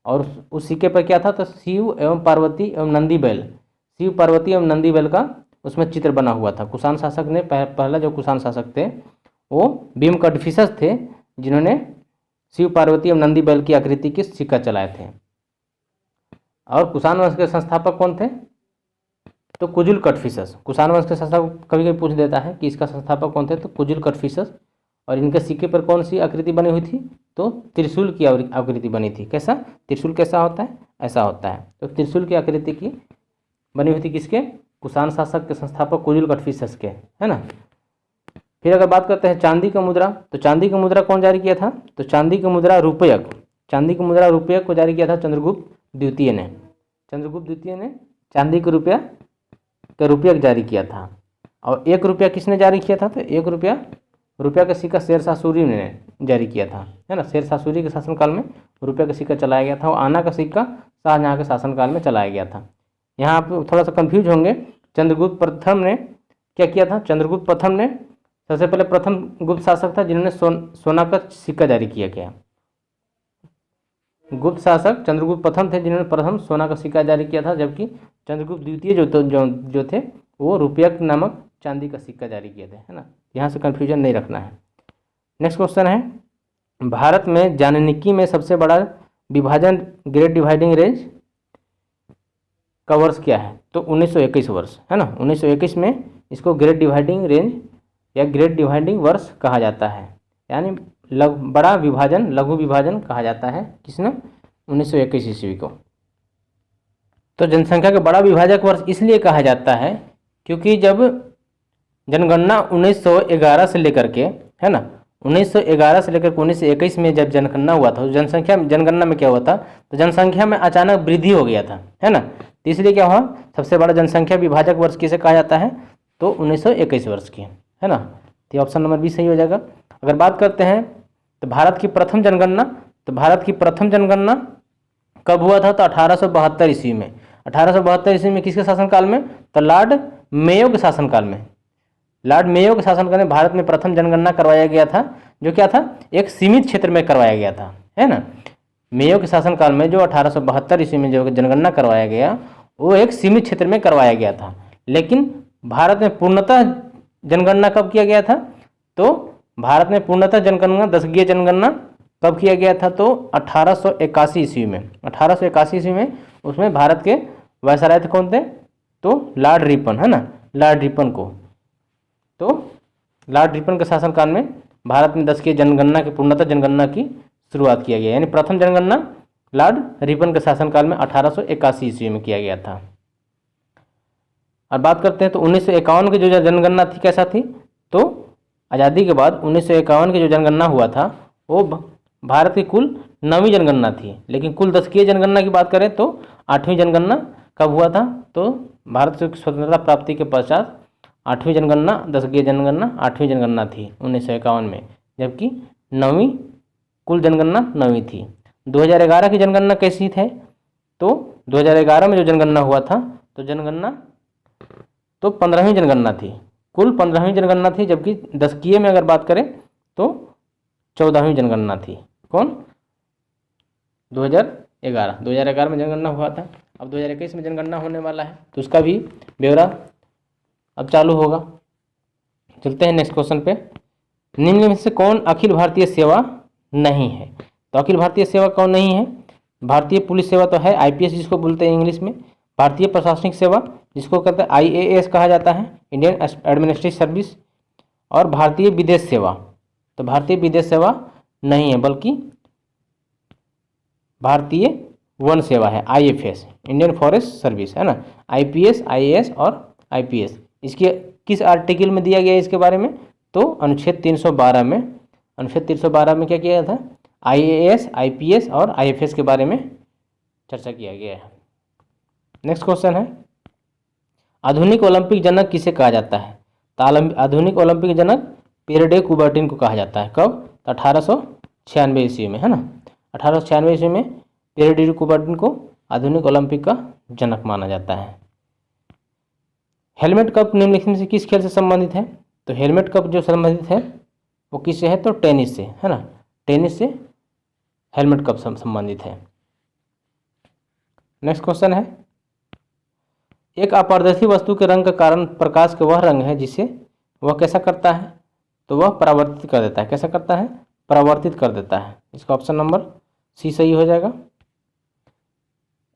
और उस सिक्के पर क्या था, तो शिव एवं पार्वती एवं नंदी बैल, शिव पार्वती एवं नंदी बैल का उसमें चित्र बना हुआ था। कुषाण शासक ने पहला जो कुषाण शासक थे वो भीम कटफिसस थे जिन्होंने शिव पार्वती एवं नंदी बैल की आकृति के सिक्का चलाए थे। और कुषाण वंश के संस्थापक कौन थे, तो कुजुल कटफिसस। कुषाण वंश के संस्थापक कभी कभी पूछ देता है कि इसका संस्थापक कौन थे, तो कुजुल कटफिसस। और इनके सिक्के पर कौन सी आकृति बनी हुई थी, तो त्रिशूल की आकृति बनी थी। कैसा त्रिशूल कैसा होता है, ऐसा होता है। तो त्रिशूल की आकृति की बनी हुई थी किसके, कुषाण शासक के संस्थापक कुजुल कटफिसस के, है ना। फिर अगर बात करते हैं चांदी का मुद्रा, तो चांदी का मुद्रा कौन जारी किया था, तो चांदी का मुद्रा रूपयक, चांदी का मुद्रा रूपयक को जारी किया था चंद्रगुप्त द्वितीय ने। चंद्रगुप्त द्वितीय ने चांदी का रूपयक जारी किया था। और 1 रुपया किसने जारी किया था, तो 1 रुपया का सिक्का शेरशाह सूरी ने जारी किया था, है ना। शेरशाह सूरी के शासनकाल में रुपये का सिक्का चलाया गया था। और आना का सिक्का शाहजहाँ के शासनकाल में चलाया गया था। यहाँ आप थोड़ा सा कंफ्यूज होंगे। चंद्रगुप्त प्रथम ने क्या किया था, चंद्रगुप्त प्रथम ने सबसे पहले प्रथम गुप्त शासक था जिन्होंने सोना का सिक्का जारी किया गया। गुप्त शासक चंद्रगुप्त प्रथम थे जिन्होंने प्रथम सोना का सिक्का जारी किया था, जबकि चंद्रगुप्त द्वितीय जो थे वो रुपयक नामक चांदी का सिक्का जारी किए थे, है ना। यहाँ से कंफ्यूजन नहीं रखना है। नेक्स्ट क्वेश्चन है, भारत में जाननिकी में सबसे बड़ा विभाजन ग्रेट डिवाइडिंग रेंज का वर्ष क्या है, तो 1921 वर्ष, है ना। 1921 में इसको ग्रेट डिवाइडिंग रेंज या ग्रेट डिवाइडिंग वर्ष कहा जाता है, यानी बड़ा विभाजन, लघु विभाजन कहा जाता है किसने, 1921 ईस्वी को। तो जनसंख्या का बड़ा विभाजक वर्ष इसलिए कहा जाता है क्योंकि जब जनगणना 1911 से लेकर के, है ना, 1911 से लेकर 1921 में जब जनगणना हुआ था, जनगणना में क्या हुआ था, तो जनसंख्या में अचानक वृद्धि हो गया था, है ना। तो इसलिए क्या हुआ, सबसे बड़ा जनसंख्या विभाजक वर्ष किसे कहा जाता है, तो 1921 वर्ष की, है ना। तो ऑप्शन नंबर बी सही हो जाएगा। अगर बात करते हैं तो भारत की प्रथम जनगणना, तो भारत की प्रथम जनगणना कब हुआ था, तो 1872 ईस्वी में। 1872 ईस्वी में किसके शासनकाल में, तो लॉर्ड मेयो के शासनकाल में। लॉर्ड मेयो के शासनकाल में भारत में प्रथम जनगणना करवाया गया था, जो क्या था, एक सीमित क्षेत्र में करवाया गया था, है ना। मेयो के शासनकाल में जो 1872 ईस्वी में जो जनगणना करवाया गया वो एक सीमित क्षेत्र में करवाया गया था। लेकिन भारत में पूर्णतः जनगणना कब किया गया था, तो भारत में पूर्णतः जनगणना, दशकीय जनगणना कब किया गया था, तो 1881 ईस्वी में। 1881 ईस्वी में उसमें भारत के वायसराय थे कौन थे, तो लॉर्ड रिपन, है ना, लॉर्ड रिपन को। तो लॉर्ड रिपन के शासनकाल में भारत में 10वीं जनगणना की पूर्णतः जनगणना की शुरुआत किया गया, यानी प्रथम जनगणना लॉर्ड रिपन के शासनकाल में 1881 ईस्वी में किया गया था। और बात करते हैं तो 1951 की जो जनगणना थी कैसा थी, तो आज़ादी के बाद 1951 की जो जनगणना हुआ था वो भारत की कुल 9वीं जनगणना थी। लेकिन कुल 10वीं जनगणना की बात करें तो 8वीं जनगणना कब हुआ था, तो भारत से स्वतंत्रता प्राप्ति के पश्चात 8वीं जनगणना, 10वीं जनगणना 8वीं जनगणना थी 1951 में, जबकि 9वीं कुल जनगणना 9वीं थी। 2011 की जनगणना कैसी थे, तो 2011 में जो जनगणना हुआ था तो जनगणना तो 15वीं जनगणना थी, कुल 15वीं जनगणना थी, जबकि 10वीं में अगर बात करें तो 14वीं जनगणना थी। कौन, 2011 में जनगणना हुआ था। अब 2021 में जनगणना होने वाला है तो उसका भी ब्यौरा अब चालू होगा। चलते हैं नेक्स्ट क्वेश्चन पे। निम्न में से कौन अखिल भारतीय सेवा नहीं है, तो अखिल भारतीय सेवा कौन नहीं है, भारतीय पुलिस सेवा तो है, आईपीएस जिसको बोलते हैं इंग्लिश में, भारतीय प्रशासनिक सेवा जिसको कहते हैं आईएएस कहा जाता है, इंडियन एडमिनिस्ट्रेटिव सर्विस, और भारतीय विदेश सेवा। तो भारतीय विदेश सेवा नहीं है, बल्कि भारतीय वन सेवा है, आईएफएस, इंडियन फॉरेस्ट सर्विस, है ना। आईपीएस, आईएएस और आईपीएस इसके किस आर्टिकल में दिया गया है इसके बारे में, तो अनुच्छेद 312 में। अनुच्छेद 312 में क्या किया था, IAS, IPS और IFS के बारे में चर्चा किया गया है। नेक्स्ट क्वेश्चन है, आधुनिक ओलंपिक जनक किसे कहा जाता है? तो आधुनिक ओलंपिक जनक पियर डे कुबर्टिन को कहा जाता है। कब? तो 1896 ईस्वी में, है ना। 1896 ईस्वी में पियर डे कुबर्टिन को आधुनिक ओलंपिक का जनक माना जाता है। हेलमेट कप निम्नलिखित में से किस खेल से संबंधित है? तो हेलमेट कप जो संबंधित है वो किससे है? तो टेनिस से, है ना। टेनिस से हेलमेट कप संबंधित है। नेक्स्ट क्वेश्चन है, एक अपारदर्शी वस्तु के रंग का कारण प्रकाश के वह रंग है जिसे वह कैसा करता है? तो वह परावर्तित कर देता है। कैसा करता है? परावर्तित कर देता है। इसका ऑप्शन नंबर सी सही हो जाएगा।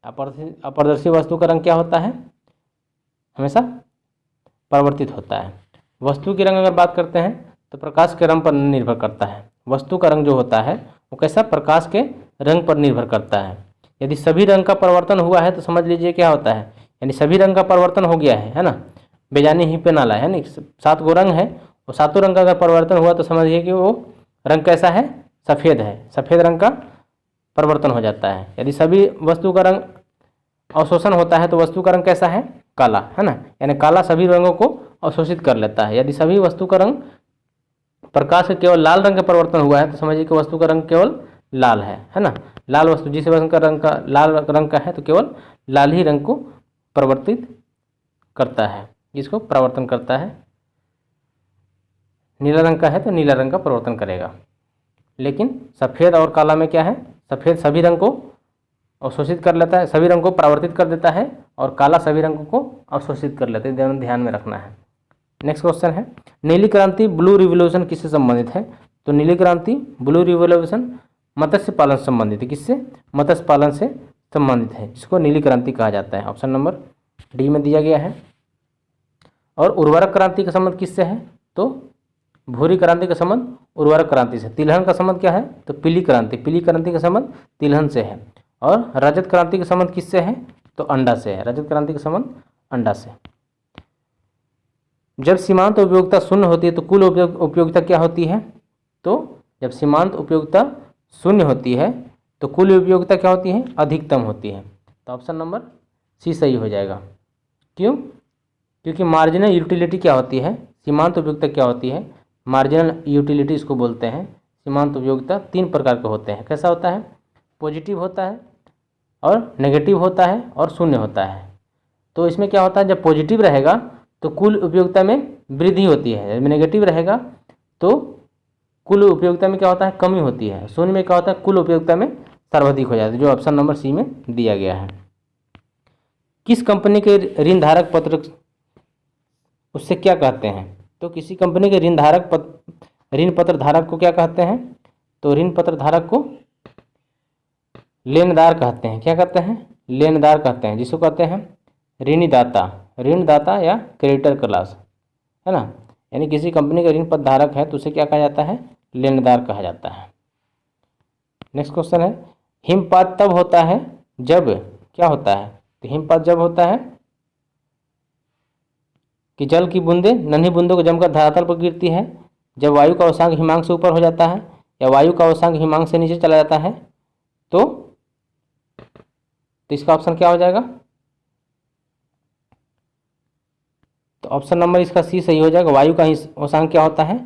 अपारदर्शी वस्तु का रंग क्या होता है? हमेशा परावर्तित होता है। वस्तु की रंग अगर बात करते हैं तो प्रकाश के रंग पर निर्भर करता है। वस्तु का रंग जो होता है वो कैसा? प्रकाश के रंग पर निर्भर करता है। यदि सभी रंग का परिवर्तन हुआ है तो समझ लीजिए क्या होता है, यानी सभी रंग का परिवर्तन हो गया है ना। बेजानी ही पे नाला है ना, 7 गो रंग है, वो 7 रंग का अगर परिवर्तन हुआ तो समझिए कि वो रंग कैसा है? सफ़ेद है। सफ़ेद रंग का परिवर्तन हो जाता है। यदि सभी वस्तु का रंग अवशोषण होता है तो वस्तु का रंग कैसा है? काला, है ना। यानी काला सभी रंगों को अवशोषित कर लेता है। यदि सभी वस्तु का रंग प्रकाश के केवल लाल रंग का परिवर्तन हुआ है तो समझिए कि वस्तु का रंग केवल लाल है ना। लाल वस्तु जिस वस्तु का रंग का लाल रंग का है तो केवल लाल ही रंग को परिवर्तित करता है, जिसको परिवर्तन करता है। नीला रंग का है तो नीला रंग का परिवर्तन करेगा। लेकिन सफ़ेद और काला में क्या है? सफ़ेद सभी रंग को अवशोषित कर लेता है, सभी रंग को परावर्तित कर देता है, और काला सभी रंगों को अवशोषित कर लेते हैं। ध्यान में रखना है। नेक्स्ट क्वेश्चन है, नीली क्रांति ब्लू रिवोल्यूशन किससे संबंधित है? तो नीली क्रांति ब्लू रिवोल्यूशन मत्स्य पालन से संबंधित है। किससे? मत्स्य पालन से संबंधित है, जिसको नीली क्रांति कहा जाता है। ऑप्शन नंबर डी में दिया गया है। और उर्वरक क्रांति का संबंध किससे है? तो भूरी क्रांति का संबंध उर्वरक क्रांति से। तिलहन का संबंध क्या है? तो पीली क्रांति। पीली क्रांति का संबंध तिलहन से है। और रजत क्रांति का संबंध किससे है? तो अंडा से है। रजत क्रांति का संबंध अंडा से। जब सीमांत उपयोगिता शून्य होती है तो कुल उपयोगिता क्या होती है? तो जब सीमांत उपयोगिता शून्य होती है तो कुल उपयोगिता क्या होती है? अधिकतम होती है। तो ऑप्शन नंबर सी सही हो जाएगा। क्यों? क्योंकि मार्जिनल यूटिलिटी क्या होती है? सीमांत उपयोगिता क्या होती है? मार्जिनल यूटिलिटी इसको बोलते हैं। सीमांत उपयोगिता 3 प्रकार के होते हैं। कैसा होता है? पॉजिटिव होता है और नेगेटिव होता है और शून्य होता है। तो इसमें क्या होता है? जब पॉजिटिव रहेगा तो कुल उपयोगिता में वृद्धि होती है, जब नेगेटिव रहेगा तो कुल उपयोगिता में क्या होता है? कमी होती है। शून्य में क्या होता है? कुल उपयोगिता में सर्वाधिक हो जाता है, जो ऑप्शन नंबर सी में दिया गया है। किस कंपनी के ऋण धारक पत्र उससे क्या कहते हैं? तो किसी कंपनी के ऋण पत्र धारक को क्या कहते हैं? तो ऋण पत्र धारक को लेनदार कहते हैं। क्या कहते हैं? लेनदार कहते हैं, जिसको कहते हैं ऋणदाता या क्रेडिटर क्लास, है ना। यानी किसी कंपनी का ऋण पत्र धारक है तो उसे क्या कहा जाता है? लेनदार कहा जाता है। नेक्स्ट क्वेश्चन है, हिमपात तब होता है जब क्या होता है? तो हिमपात जब होता है कि जल की बूंदें नन्ही बूंदों को जमकर धरातल पर गिरती है, जब वायु का अवसांक हिमांक से ऊपर हो जाता है या वायु का अवसांक हिमांक से नीचे चला जाता है। तो इसका ऑप्शन क्या हो जाएगा? तो ऑप्शन नंबर इसका सी सही हो जाएगा। वायु का अवसांक क्या होता है?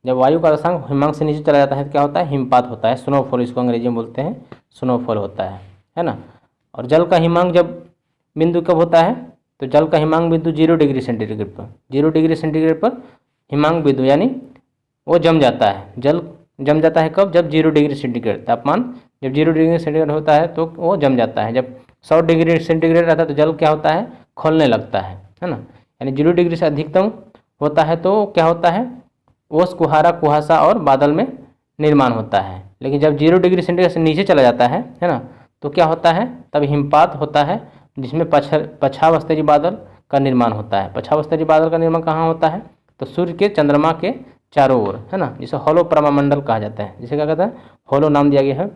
जब वायु का अवसांक हिमांक से नीचे चला जाता है तो क्या होता है? हिमपात होता है। स्नोफॉल इसको अंग्रेजी में बोलते हैं, स्नोफॉल होता है ना। और जल का हिमांक जब बिंदु कब होता है? तो जल का हिमांक बिंदु 0 डिग्री सेंटीग्रेड पर, 0 डिग्री सेंटीग्रेड पर हिमांक बिंदु यानी वो जम जाता है। जल जम जाता है कब? जब 0 डिग्री सेंटीग्रेड तापमान जब 0 डिग्री सेंटीग्रेड होता है तो वो जम जाता है। जब 100 डिग्री सेंटीग्रेड रहता है तो जल क्या होता है? खौलने लगता है ना। यानी 0 डिग्री से अधिकतम होता है तो क्या होता है? ओस, कुहारा, कुहासा और बादल में निर्माण होता है। लेकिन जब 0 डिग्री सेंटीग्रेड से नीचे चला जाता है ना, तो क्या होता है? तब हिमपात होता है, जिसमें पछाव स्तरीय बादल का निर्माण होता है। पछाव स्तरीय बादल का निर्माण कहाँ होता है? तो सूर्य के चंद्रमा के चारों ओर, है ना, जिसे होलो प्रभामंडल कहा जाता है। जिसे क्या कहता है? होलो नाम दिया गया है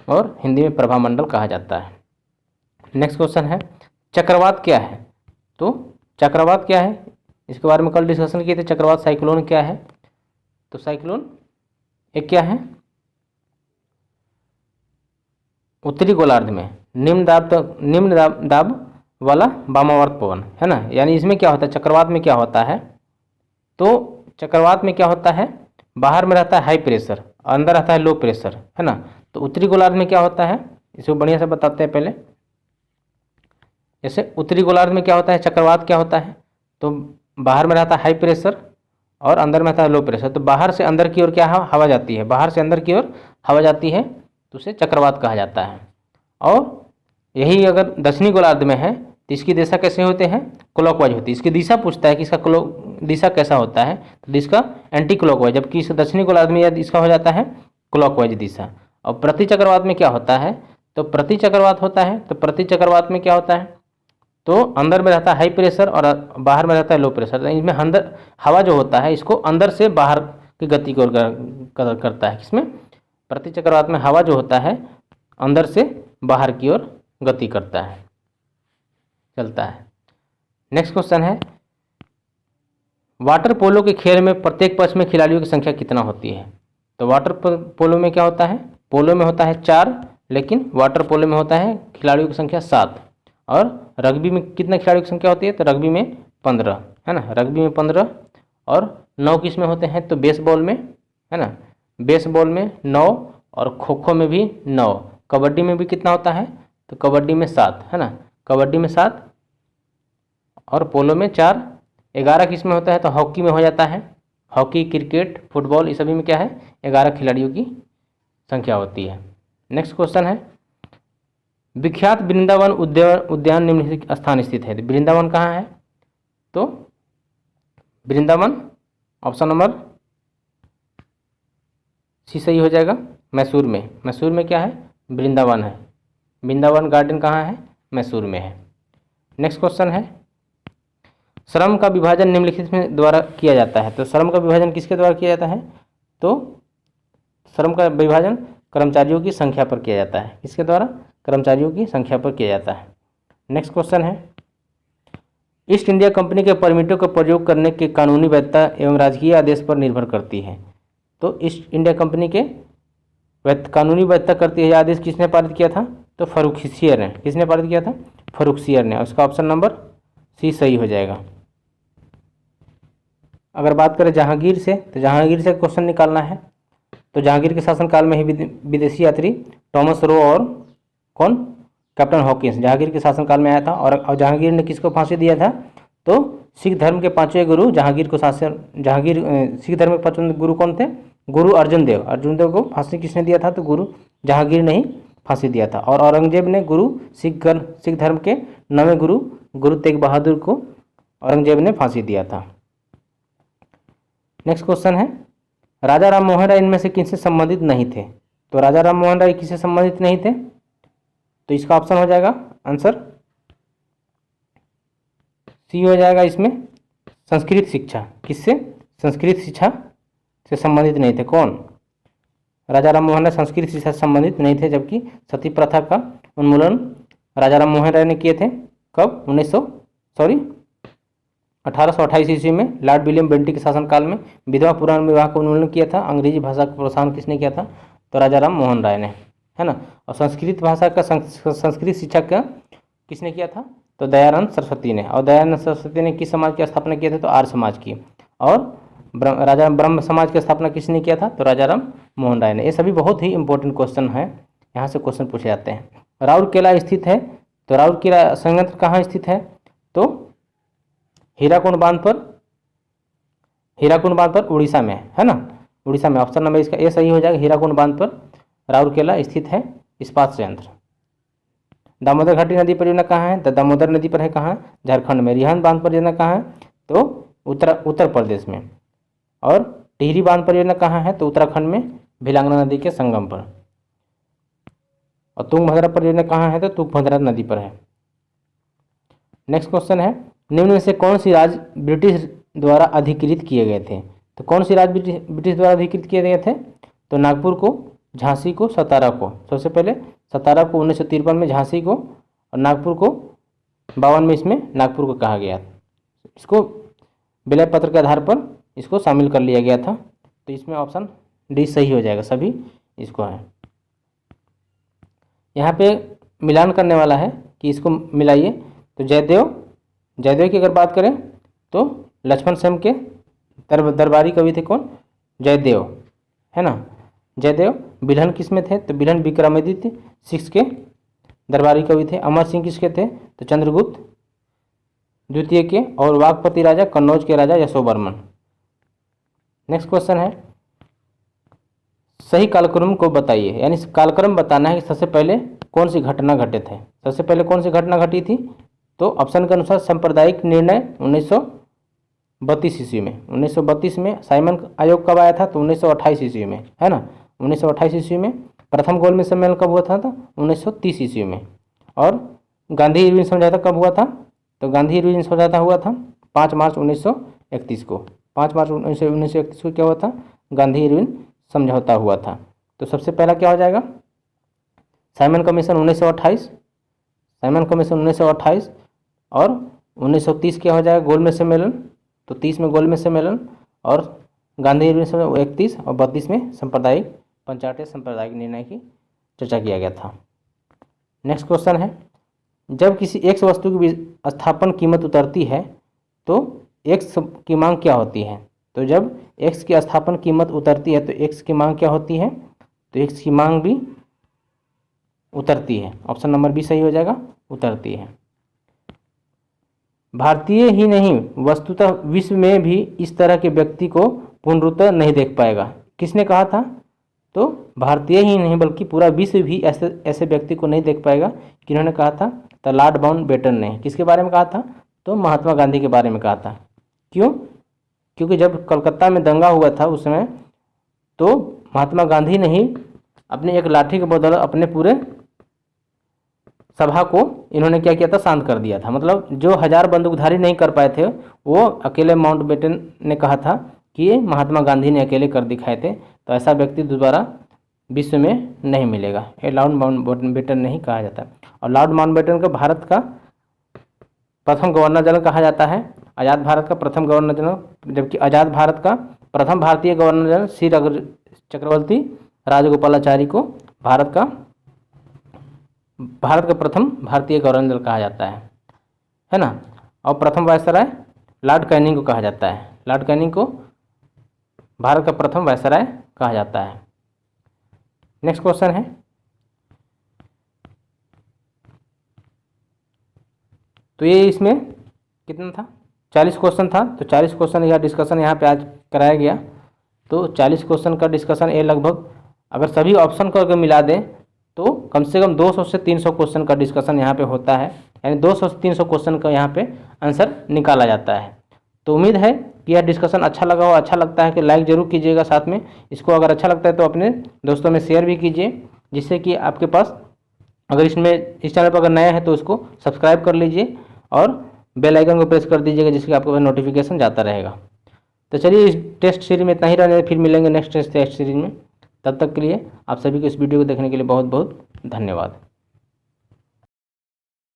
और हिंदी में प्रभामंडल कहा जाता है। नेक्स्ट क्वेश्चन है, चक्रवात क्या है? तो चक्रवात क्या है? इसके बारे में कल डिस्कशन किए थे। चक्रवात साइक्लोन क्या है? तो साइक्लोन एक क्या है? उत्तरी गोलार्ध में निम्न दाब वाला वामावर्त पवन, है ना। यानी इसमें क्या होता है, चक्रवात में क्या होता है, तो चक्रवात में क्या होता है, बाहर में रहता है हाई प्रेशर, अंदर रहता है लो प्रेशर, है ना। तो उत्तरी गोलार्ध में क्या होता है, इसको बढ़िया से बताते हैं पहले। जैसे उत्तरी गोलार्ध में क्या होता है, चक्रवात क्या होता है, तो बाहर में रहता है हाई प्रेशर और अंदर में रहता है लो प्रेशर। तो बाहर से अंदर की ओर क्या हवा जाती है, बाहर से अंदर की ओर हवा जाती है, तो उसे चक्रवात कहा जाता है। और यही अगर दक्षिणी गोलार्ध में है तो इसकी दिशा कैसे होते हैं, क्लॉकवाइज होती है। इसकी दिशा पूछता है कि इसका दिशा कैसा होता है, तो इसका एंटी क्लॉकवाइज, जबकि इस दक्षिणी गोलार्ध में यदि इसका हो जाता है क्लॉकवाइज दिशा। और प्रति चक्रवात में क्या होता है, तो प्रति चक्रवात होता है, तो प्रति चक्रवात में क्या होता है, तो अंदर में रहता है हाई प्रेशर और बाहर में रहता है लो प्रेशर। तो इसमें अंदर हवा जो होता है इसको अंदर से बाहर की गति को करता है। किसमें, प्रति चक्रवात में हवा जो होता है अंदर से बाहर की ओर गति करता है, चलता है। नेक्स्ट क्वेश्चन है, वाटर पोलो के खेल में प्रत्येक पक्ष में खिलाड़ियों की संख्या कितना होती है। तो वाटर पोलो में क्या होता है, पोलो में होता है 4, लेकिन वाटर पोलो में होता है खिलाड़ियों की संख्या 7। और रग्बी में कितने खिलाड़ियों की संख्या होती है, तो रग्बी में 15, है ना। रग्बी में 15 और 9 किस में होते हैं, तो बेसबॉल में, है ना। बेसबॉल में 9 और खो खो में भी 9। कबड्डी में भी कितना होता है, तो कबड्डी में 7, है ना। कबड्डी में 7 और पोलो में 4। 11 किस में होता है, तो हॉकी में हो जाता है। हॉकी, क्रिकेट, फुटबॉल, इस सभी में क्या है, 11 खिलाड़ियों की संख्या होती है। नेक्स्ट क्वेश्चन है, विख्यात वृंदावन उद्यान निम्नलिखित स्थान स्थित है। वृंदावन कहाँ है, तो वृंदावन ऑप्शन नंबर सी सही हो जाएगा, मैसूर में। मैसूर में क्या है, वृंदावन है। वृंदावन गार्डन कहाँ है, मैसूर में है। नेक्स्ट क्वेश्चन है, श्रम का विभाजन निम्नलिखित में द्वारा किया जाता है। तो श्रम का विभाजन किसके द्वारा किया जाता है, तो श्रम का विभाजन कर्मचारियों की संख्या पर किया जाता है। किसके द्वारा, कर्मचारियों की संख्या पर किया जाता है। नेक्स्ट क्वेश्चन है, ईस्ट इंडिया कंपनी के परमिटों का प्रयोग करने की कानूनी वैधता एवं राजकीय आदेश पर निर्भर करती है। तो ईस्ट इंडिया कंपनी के कानूनी वैधता करती है आदेश किसने पारित किया था, तो फर्रुखसियर ने। किसने पारित किया था, फर्रुखसियर ने। उसका ऑप्शन नंबर सी सही हो जाएगा। अगर बात करें जहांगीर से, तो जहांगीर से क्वेश्चन निकालना है। तो जहांगीर के शासनकाल में ही विदेशी यात्री थॉमस रो और कौन, कैप्टन हॉकिंस जहांगीर के शासनकाल में आया था। और जहांगीर ने किसको फांसी दिया था, तो सिख धर्म के 5वें गुरु सिख धर्म के 5वें गुरु कौन थे, गुरु अर्जुन देव। अर्जुन देव को फांसी किसने दिया था, तो गुरु जहांगीर ने ही फांसी दिया था। और औरंगजेब ने सिख धर्म के 9वें गुरु तेग बहादुर को औरंगजेब ने फांसी दिया था। नेक्स्ट क्वेश्चन है, राजा राम मोहन राय इनमें से किससे संबंधित नहीं थे। तो राजा राम मोहन राय किससे संबंधित नहीं थे, तो इसका ऑप्शन हो जाएगा आंसर सी हो जाएगा। इसमें संस्कृत शिक्षा, किससे, संस्कृत शिक्षा से संबंधित नहीं थे। कौन, राजा राम मोहन राय संस्कृत शिक्षा से संबंधित नहीं थे। जबकि सती प्रथा का उन्मूलन राजा राम मोहन राय ने किए थे। कब, 1828 ईस्वी में लॉर्ड विलियम बेंटिक के शासनकाल में विधवा पुराण विवाह का उन्मूलन किया था। अंग्रेजी भाषा का प्रोत्साहन किसने किया था, तो राजा राम मोहन राय ने, है ना। और संस्कृत भाषा का संस्कृत शिक्षा का किसने किया था, तो दयानंद सरस्वती ने। और दयानंद सरस्वती ने किस समाज की स्थापना की थी, तो आर्य समाज की। और राजा ब्रह्म समाज की स्थापना किसने किया था, तो राजा राम मोहन राय ने। ये सभी बहुत ही इंपॉर्टेंट क्वेश्चन है, यहाँ से क्वेश्चन पूछे जाते हैं। राउरकेला स्थित है, तो राउरकेला संयंत्र कहाँ स्थित है, तो हीराकुंड बांध पर उड़ीसा में, है ना। उड़ीसा में ऑप्शन नंबर इसका ए सही हो जाएगा। हीराकुंड बांध पर राउरकेला स्थित है इस्पात संयंत्र। दामोदर घाटी नदी परियोजना कहाँ है, तो दामोदर नदी पर है कहाँ, झारखंड में। रिहांद बांध परियोजना कहाँ है, तो उत्तर प्रदेश में। और टिहरी बांध परियोजना कहाँ है, तो उत्तराखंड में भिलांगना नदी के संगम पर। और तुंगभद्रा परियोजना कहाँ है, तो तुंगभद्रा नदी पर है। नेक्स्ट क्वेश्चन है, निम्न में से कौन सी राज्य ब्रिटिश द्वारा अधिकृत किए गए थे। तो कौन सी राज्य ब्रिटिश द्वारा अधिकृत किए गए थे, तो नागपुर को, झांसी को, सतारा को। सबसे पहले सतारा को 1953 में, झांसी को, और नागपुर को 52 में इसमें नागपुर को कहा गया। इसको विलय पत्र के आधार पर इसको शामिल कर लिया गया था। तो इसमें ऑप्शन डी सही हो जाएगा, सभी इसको है। यहाँ पे मिलान करने वाला है कि इसको मिलाइए। तो जयदेव की अगर बात करें तो लक्ष्मण सेन के दरबारी कवि थे कौन? जयदेव, है ना। जयदेव। बिल्हन किस में थे? तो बिल्हन विक्रमादित्य 6 के दरबारी कवि थे। अमर सिंह किसके थे? तो चंद्रगुप्त द्वितीय के। और वागपति राजा कन्नौज के राजा यशोवर्मन। नेक्स्ट क्वेश्चन है, सही कालक्रम को बताइए, यानी कालक्रम बताना है कि सबसे पहले कौन सी घटना घटित है। सबसे पहले कौन सी घटना घटी थी? तो ऑप्शन के अनुसार सांप्रदायिक निर्णय 1932 ईस्वी में। 1932 में साइमन आयोग कब आया था? तो 1928 ईस्वी में, है ना। 1928 ईस्वी में। प्रथम गोलमेज सम्मेलन कब हुआ था? तो 1930 ईस्वी में। और गांधी इरविन समझौता कब हुआ था? तो गांधी इरविन समझौता हुआ था 5 मार्च 1931 को। 5 मार्च 1931 को क्या हुआ था? गांधी इरविन समझौता हुआ था। तो सबसे पहला क्या हो जाएगा? Simon commission 1928, Simon commission 1928। और 1930 क्या हो जाएगा? गोलमेज सम्मेलन। तो 30 में गोलमेज सम्मेलन। और गांधी इरविन सम्मेलन 31 और 32 में सांप्रदायिक पंचायत सांप्रदायिक निर्णय की चर्चा किया गया था। नेक्स्ट क्वेश्चन है, जब किसी एक्स वस्तु की स्थापन कीमत उतरती है तो एक्स की मांग क्या होती है? तो जब एक्स की स्थापन कीमत उतरती है तो एक्स की मांग क्या होती है? तो एक्स की मांग भी उतरती है। ऑप्शन नंबर बी सही हो जाएगा, उतरती है। भारतीय ही नहीं वस्तुतः विश्व में भी इस तरह के व्यक्ति को पूर्णतः नहीं देख पाएगा। किसने कहा था? तो भारतीय ही नहीं बल्कि पूरा विश्व भी ऐसे व्यक्ति को नहीं देख पाएगा। किन्होंने कहा था? तो लॉर्ड माउंटबेटन ने। किसके बारे में कहा था? तो महात्मा गांधी के बारे में कहा था। क्यों? क्योंकि जब कलकत्ता में दंगा हुआ था उस समय, तो महात्मा गांधी ने ही अपने एक लाठी के बदौलत अपने पूरे सभा को इन्होंने क्या किया था? शांत कर दिया था। मतलब जो 1000 बंदूकधारी नहीं कर पाए थे वो अकेले माउंटबेटन ने कहा था कि ये महात्मा गांधी ने अकेले कर दिखाए थे। तो ऐसा व्यक्ति दोबारा विश्व में नहीं मिलेगा। ये लॉर्ड माउंटबेटन नहीं कहा जाता। और लॉर्ड माउंटबेटन को भारत का प्रथम गवर्नर जनरल कहा जाता है। आज़ाद भारत का प्रथम गवर्नर जनरल, जबकि आज़ाद भारत का प्रथम भारतीय गवर्नर जनरल श्री चक्रवर्ती राजगोपालाचारी को भारत का प्रथम भारतीय गवर्नर जनरल कहा जाता है ना। और प्रथम वायसराय लॉर्ड कैनिंग को कहा जाता है। लॉर्ड कैनिंग को भारत का प्रथम वायसराय कहा जाता है। नेक्स्ट क्वेश्चन है, तो ये इसमें कितना था? 40 क्वेश्चन था। तो 40 क्वेश्चन का डिस्कशन यहाँ पे आज कराया गया। तो 40 क्वेश्चन का डिस्कशन ये लगभग अगर सभी ऑप्शन को अगर मिला दें तो कम से कम 200 से 300 क्वेश्चन का डिस्कशन यहाँ पे होता है। यानी 200 से 300 क्वेश्चन का यहाँ पे आंसर निकाला जाता है। तो उम्मीद है कि यह डिस्कशन अच्छा लगा हो। अच्छा लगता है कि लाइक ज़रूर कीजिएगा। साथ में इसको अगर अच्छा लगता है तो अपने दोस्तों में शेयर भी कीजिए, जिससे कि आपके पास अगर इस चैनल पर अगर नया है तो इसको सब्सक्राइब कर लीजिए और बेल आइकन को प्रेस कर दीजिएगा, जिससे आपके पास नोटिफिकेशन जाता रहेगा। तो चलिए इस टेस्ट सीरीज में इतना ही रहने, फिर मिलेंगे नेक्स्ट टेस्ट सीरीज में। तब तक के लिए आप सभी को इस वीडियो को देखने के लिए बहुत बहुत धन्यवाद।